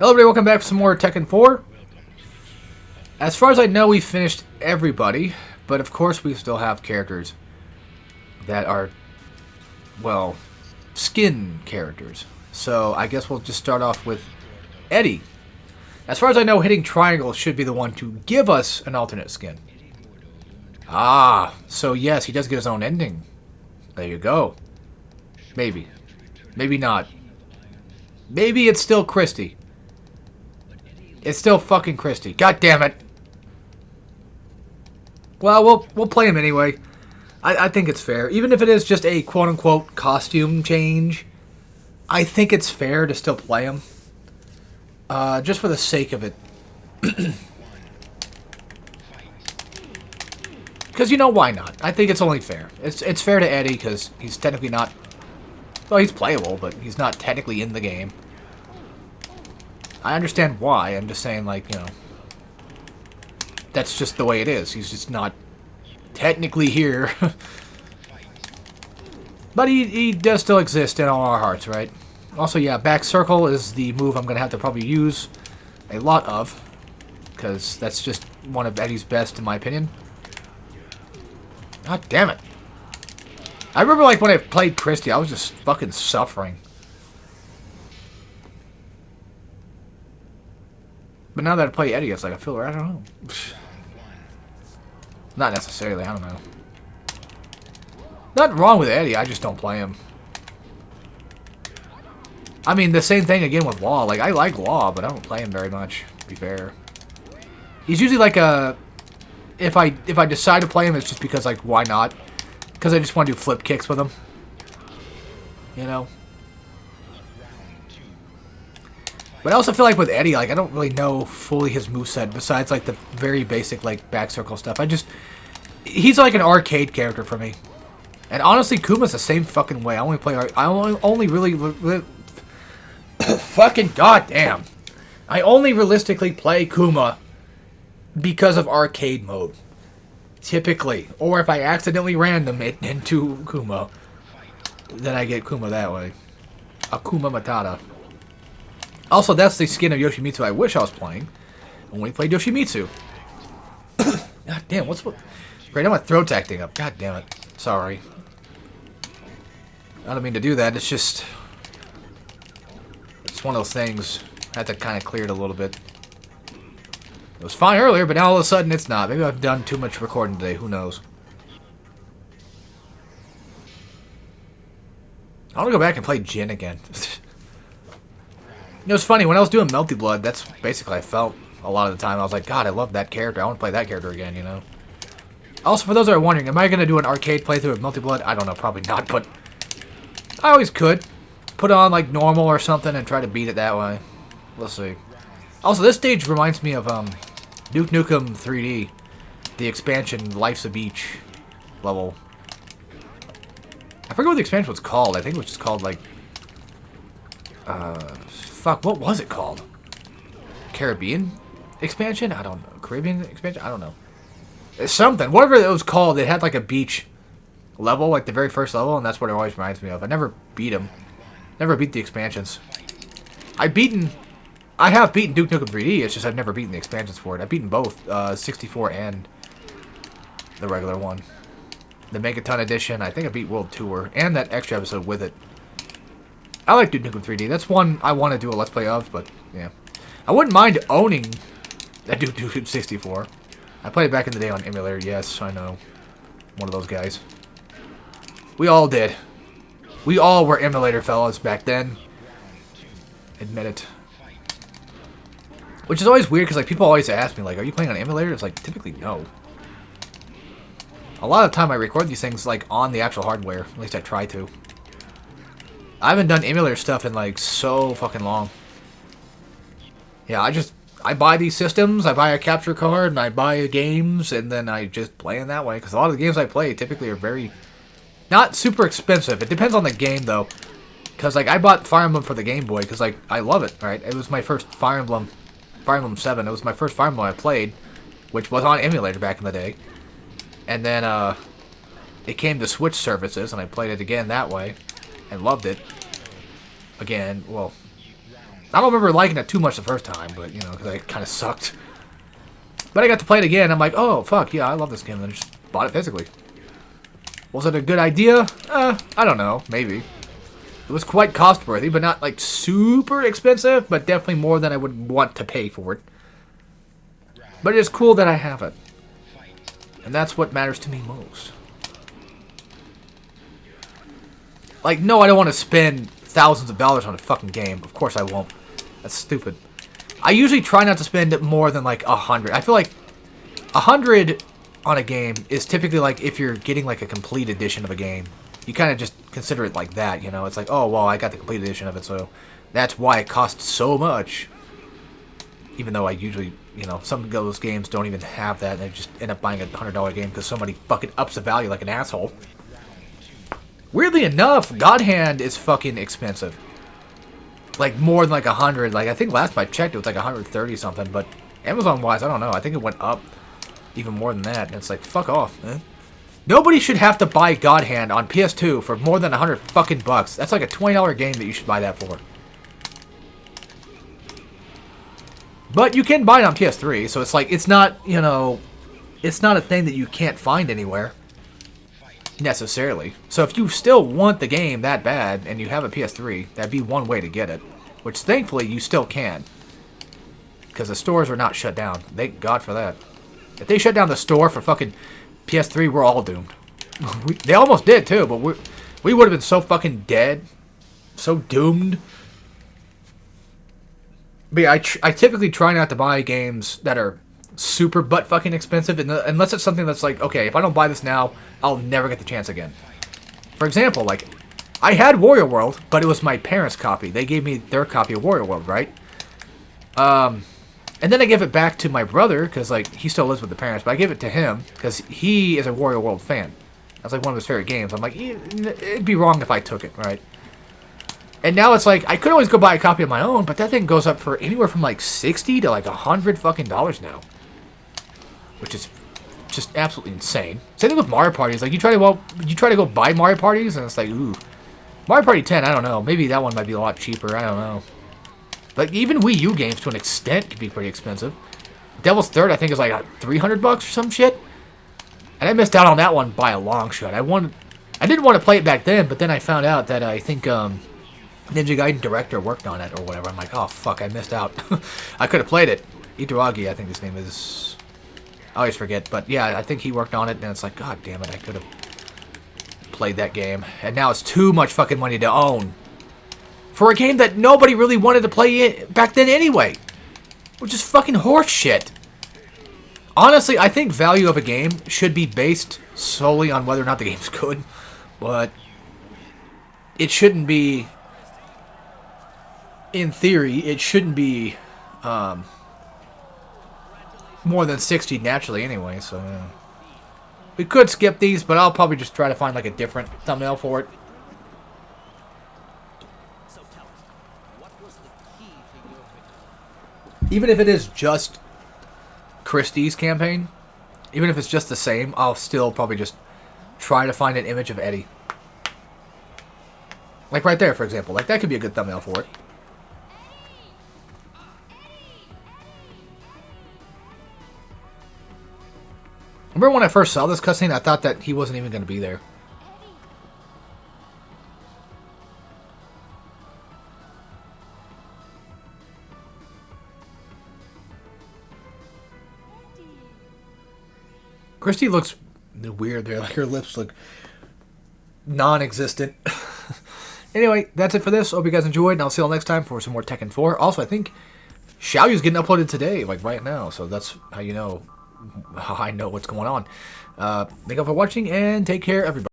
Hello everybody, welcome back for some more Tekken 4. As far as I know, we finished everybody, but of course we still have characters that are, well, skin characters. So I guess we'll just start off with Eddie. As far as I know, hitting triangle should be the one to give us an alternate skin. Ah, so yes, he does get his own ending. There you go. Maybe. Maybe not. Maybe it's still Christy. It's still fucking Christy. God damn it. Well, we'll play him anyway. I think it's fair. Even if it is just a quote-unquote costume change, I think it's fair to still play him. Just for the sake of it. Because, you know, why not? I think it's only fair. It's fair to Eddie because he's technically not... Well, he's playable, but he's not technically in the game. I understand why. I'm just saying, like, you know, that's just the way it is. He's just not technically here. But he does still exist in all our hearts, right? Also, yeah, back circle is the move I'm going to have to probably use a lot of. Because that's just one of Eddie's best, in my opinion. God damn it. I remember, like, when I played Christy, I was just fucking suffering. But now that I play Eddie, it's like I feel, I don't know. Not necessarily, I don't know. Nothing wrong with Eddie, I just don't play him. I mean, the same thing again with Law. Like, I like Law, but I don't play him very much, to be fair. He's usually like a... If I decide to play him, it's just because, like, why not? Because I just want to do flip kicks with him. You know? But I also feel like with Eddie, like, I don't really know fully his moveset besides, like, the very basic, like, back circle stuff. He's like an arcade character for me. And honestly, Kuma's the same fucking way. I only really fucking goddamn. I only realistically play Kuma because of arcade mode. Typically. Or if I accidentally random it into Kuma, then I get Kuma that way. Akuma Matata. Also, that's the skin of Yoshimitsu I wish I was playing when we played Yoshimitsu. God damn, Great, I'm gonna throw tag thing up. God damn it. Sorry. I don't mean to do that, it's just... It's one of those things. I had to kind of clear it a little bit. It was fine earlier, but now all of a sudden it's not. Maybe I've done too much recording today, who knows. I want to go back and play Jin again. It was funny, when I was doing Melty Blood, that's basically how I felt a lot of the time. I was like, God, I love that character. I want to play that character again, you know? Also, for those that are wondering, am I going to do an arcade playthrough of Melty Blood? I don't know, probably not, but I always could. Put on, like, normal or something and try to beat it that way. We'll see. Also, this stage reminds me of Duke Nukem 3D. The expansion, Life's a Beach level. I forget what the expansion was called. I think it was just called, like... Fuck, what was it called? Caribbean expansion? I don't know. Caribbean expansion? I don't know. It's something. Whatever it was called, it had like a beach level, like the very first level, and that's what it always reminds me of. I never beat them. Never beat the expansions. I have beaten Duke Nukem 3D, it's just I've never beaten the expansions for it. I've beaten both, 64 and the regular one. The Megaton Edition, I think I beat World Tour, and that extra episode with it. I like Duke Nukem 3D. That's one I want to do a Let's Play of, but, yeah. I wouldn't mind owning that Duke Nukem 64. I played it back in the day on emulator, yes, I know. One of those guys. We all did. We all were emulator fellas back then. Admit it. Which is always weird, because, like, people always ask me, like, are you playing on emulator? It's like, typically, no. A lot of the time I record these things, like, on the actual hardware. At least I try to. I haven't done emulator stuff in, like, so fucking long. Yeah, I buy these systems, I buy a capture card, and I buy games, and then I just play in that way. Because a lot of the games I play typically are very... Not super expensive. It depends on the game, though. Because, like, I bought Fire Emblem for the Game Boy, because, like, I love it, right? It was my first Fire Emblem 7. It was my first Fire Emblem I played, which was on emulator back in the day. And then, it came to Switch services, and I played it again that way. And loved it. Again, well, I don't remember liking it too much the first time, but, you know, because it kind of sucked. But I got to play it again. I'm like, oh, fuck, yeah, I love this game. And then I just bought it physically. Was it a good idea? I don't know. Maybe. It was quite cost-worthy, but not, like, super expensive, but definitely more than I would want to pay for it. But it's cool that I have it. And that's what matters to me most. Like, no, I don't want to spend thousands of dollars on a fucking game. Of course I won't. That's stupid. I usually try not to spend more than, like, 100. I feel like 100 on a game is typically, like, if you're getting, like, a complete edition of a game. You kind of just consider it like that, you know? It's like, oh, well, I got the complete edition of it, so that's why it costs so much. Even though I usually, you know, some of those games don't even have that, and I just end up buying a $100 game because somebody fucking ups the value like an asshole. Weirdly enough, God Hand is fucking expensive. Like, more than like 100. Like, I think last time I checked, it was like 130 something, but Amazon-wise, I don't know. I think it went up even more than that, and it's like, fuck off, man. Nobody should have to buy God Hand on PS2 for more than 100 fucking bucks. That's like a $20 game that you should buy that for. But you can buy it on PS3, so it's like, it's not, you know, it's not a thing that you can't find anywhere. Necessarily. So if you still want the game that bad, and you have a PS3, that'd be one way to get it. Which, thankfully, you still can. Because the stores are not shut down. Thank God for that. If they shut down the store for fucking PS3, we're all doomed. They almost did, too, but we would have been so fucking dead. So doomed. But yeah, I typically try not to buy games that are super butt fucking expensive, unless it's something that's like, okay, if I don't buy this now, I'll never get the chance again. For example, like, I had Wario World, but it was my parents' copy. They gave me their copy of Wario World, right? And then I gave it back to my brother, because, like, he still lives with the parents, but I gave it to him, because he is a Wario World fan. That's, like, one of his favorite games. I'm like, it'd be wrong if I took it, right? And now it's like, I could always go buy a copy of my own, but that thing goes up for anywhere from, like, 60 to, like, $100 fucking now. Which is just absolutely insane. Same thing with Mario Parties. Like, you try to go buy Mario Parties, and it's like, ooh. Mario Party 10, I don't know. Maybe that one might be a lot cheaper. I don't know. Like, even Wii U games, to an extent, can be pretty expensive. Devil's Third, I think, is like $300 or some shit. And I missed out on that one by a long shot. I didn't want to play it back then, but then I found out that I think Ninja Gaiden Director worked on it or whatever. I'm like, oh, fuck, I missed out. I could have played it. Itaragi, I think his name is. I always forget. But yeah, I think he worked on it, and it's like, god damn it, I could have played that game. And now it's too much fucking money to own. For a game that nobody really wanted to play back then anyway. Which is fucking horse shit. Honestly, I think value of a game should be based solely on whether or not the game's good. But it shouldn't be, in theory, it shouldn't be more than 60 naturally anyway, so yeah. We could skip these, but I'll probably just try to find like a different thumbnail for it. Even if it is just Christie's campaign, even if it's just the same, I'll still probably just try to find an image of Eddie. Like right there, for example. Like, that could be a good thumbnail for it. Remember when I first saw this cutscene, I thought that he wasn't even going to be there. Christy looks weird there. Like, her lips look non-existent. Anyway, that's it for this. Hope you guys enjoyed, and I'll see you all next time for some more Tekken 4. Also, I think Xiaoyu's getting uploaded today, like right now. So that's how you know, how I know what's going on. Thank you all for watching, and take care, everybody.